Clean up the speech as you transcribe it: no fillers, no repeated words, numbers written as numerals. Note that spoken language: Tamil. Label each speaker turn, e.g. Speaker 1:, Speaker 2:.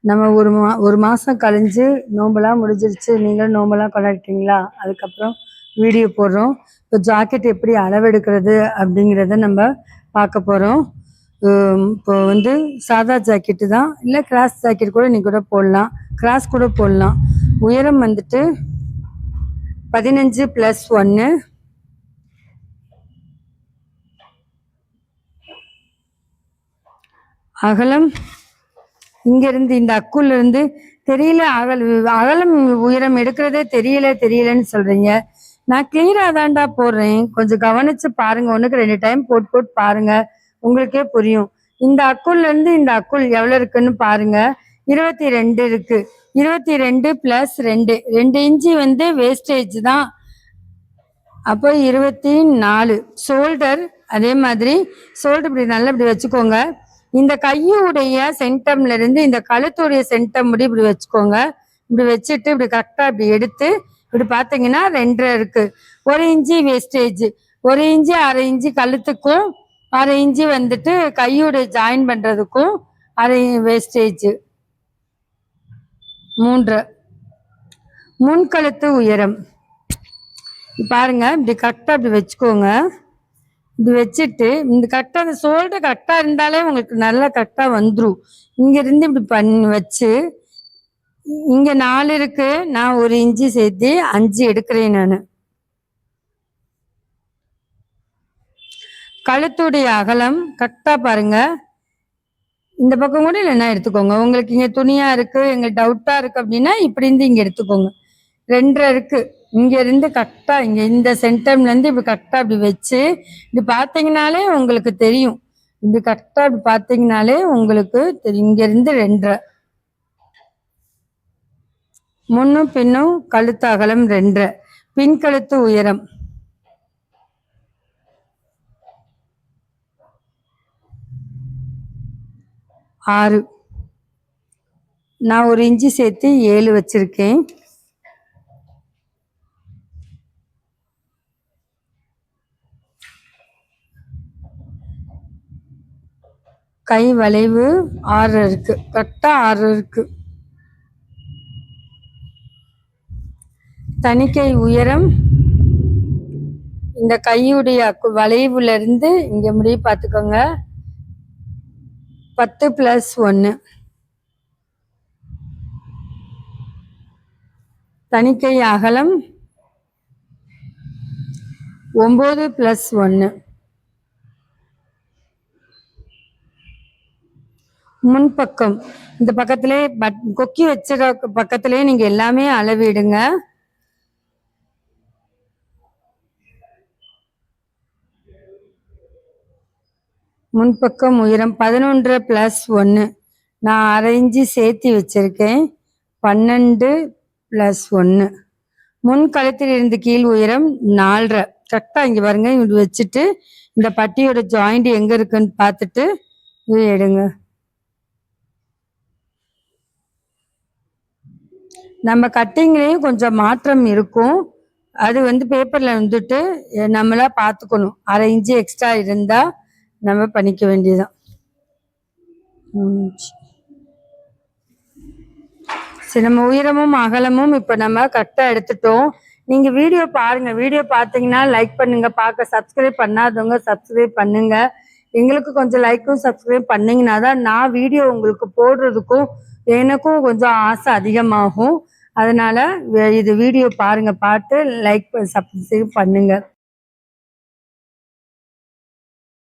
Speaker 1: நம்ம ஒரு மாதம் கழிஞ்சு நோம்பெல்லாம் முடிஞ்சிருச்சு. நீங்களும் நோம்பெல்லாம் கொண்டாடிட்டீங்களா? அதுக்கப்புறம் வீடியோ போடுறோம். இப்போ ஜாக்கெட் எப்படி அளவெடுக்கிறது அப்படிங்கிறத நம்ம பார்க்க போகிறோம். இப்போ வந்து சாதா ஜாக்கெட்டு தான், இல்லை கிராஸ் ஜாக்கெட் கூட நீ கூட போடலாம், கிராஸ் கூட போடலாம். உயரம் வந்துட்டு 15+1, அகலம் இங்கேருந்து இந்த அக்குலேருந்து தெரியல. அகலம் உயரம் எடுக்கிறதே தெரியலன்னு சொல்கிறீங்க. நான் கிளியராக தான்டா போடுறேன், கொஞ்சம் கவனித்து பாருங்கள். ஒன்றுக்கு 2 டைம் போட்டு பாருங்கள், உங்களுக்கே புரியும். இந்த அக்குலேருந்து இந்த அக்குள் எவ்வளோ இருக்குன்னு பாருங்கள். 22 இருக்குது. 22 + 2 இன்ச்சு வந்து வேஸ்டேஜ் தான். அப்போ 24. ஷோல்டர் அதே மாதிரி ஷோல்டர் இப்படி நல்லா இப்படி வச்சுக்கோங்க. இந்த கையுடைய சென்டம்ல இருந்து இந்த கழுத்துடைய சென்டம் முடி இப்படி வச்சுக்கோங்க. இப்படி வச்சுட்டு இப்படி கரெக்டாக இப்படி எடுத்து இப்படி பார்த்தீங்கன்னா 2 இருக்கு. 1 இன்ச்சு வேஸ்டேஜ், 1 இன்ச்சு 1/2 இன்ச்சு கழுத்துக்கும், 1/2 இன்ச்சு வந்துட்டு கையுடைய ஜாயின் பண்ணுறதுக்கும் 1/2 வேஸ்டேஜ். 3 முன்கழுத்து உயரம் பாருங்க. இப்படி கரெக்டாக இப்படி வச்சுக்கோங்க. இப்படி வச்சுட்டு இந்த கரெக்டாக அந்த ஷோல்டர் கரெக்டாக இருந்தாலே உங்களுக்கு நல்லா கரெக்டாக வந்துடும். இங்கேருந்து இப்படி பண்ணி வச்சு இங்கே 4 இருக்கு, நான் 1 இன்ச்சு சேர்த்து 5 எடுக்கிறேன். நான் கழுத்துடைய அகலம் கரெக்டாக பாருங்க. இந்த பக்கம் கூட இல்லைன்னா எடுத்துக்கோங்க. உங்களுக்கு இங்கே துணியாக இருக்குது, எங்களுக்கு டவுட்டாக இருக்குது அப்படின்னா இப்படி இருந்து இங்கே எடுத்துக்கோங்க. 2 இருக்கு. இங்கேருந்து கரெக்டாக இங்கே இந்த சென்டம்லேருந்து இப்படி கரெக்டாக இப்படி வச்சு இப்படி பார்த்தீங்கனாலே உங்களுக்கு தெரியும். இப்படி கரெக்டாக இப்படி பார்த்தீங்கனாலே உங்களுக்கு தெரியும். இங்கேருந்து 2 முன்னும் பின்னும் கழுத்து அகலம் 2. பின்கழுத்து உயரம் 6. நான் 1 இன்ச்சு சேர்த்து 7 வச்சுருக்கேன். கை வளைவு 6 இருக்கு, கரெக்டாக 6 இருக்கு. தனிக்கை உயரம் இந்த கையுடைய வளைவுல இருந்து இங்க முடிய பார்த்துக்கோங்க. 10+1. தனிக்கை அகலம் 9+1. முன்பக்கம் இந்த பக்கத்திலே கொக்கி வச்சிட பக்கத்திலே நீங்க எல்லாமே அளவிடுங்க. முன்பக்கம் உயரம் 11+1. நான் 1/2 இன்ச்சு சேர்த்து வச்சிருக்கேன். 12+1. முன் கழுத்தில் இருந்து கீழ் உயரம் 4.5. கரெக்டாக இங்கே பாருங்க. இப்படி வச்சுட்டு இந்த பட்டியோட ஜாயிண்ட் எங்கே இருக்குன்னு பார்த்துட்டு இது எடுங்க. நம்ம கட்டிங்லேயும் கொஞ்சம் மாற்றம் இருக்கும். அது வந்து பேப்பரில் வந்துட்டு நம்மளா பார்த்துக்கணும். 1/2 இன்ச்சு எக்ஸ்ட்ரா இருந்தால் நம்ம பண்ணிக்க வேண்டியதுதான். சரி, நம்ம உயரமும் அகலமும் இப்போ நம்ம கரெக்டாக எடுத்துட்டோம். நீங்கள் வீடியோ பாருங்கள். வீடியோ பார்த்தீங்கன்னா லைக் பண்ணுங்கள். பார்க்க சப்ஸ்கிரைப் பண்ணாதவங்க சப்ஸ்கிரைப் பண்ணுங்கள். எங்களுக்கு கொஞ்சம் லைக்கும் சப்ஸ்கிரைப் பண்ணிங்கன்னா தான் நான் வீடியோ உங்களுக்கு போடுறதுக்கும் எனக்கும் கொஞ்சம் ஆசை அதிகமாகும். அதனால் இது வீடியோ பாருங்கள், பார்த்து லைக் சப்ஸ்கிரைப் பண்ணுங்கள்.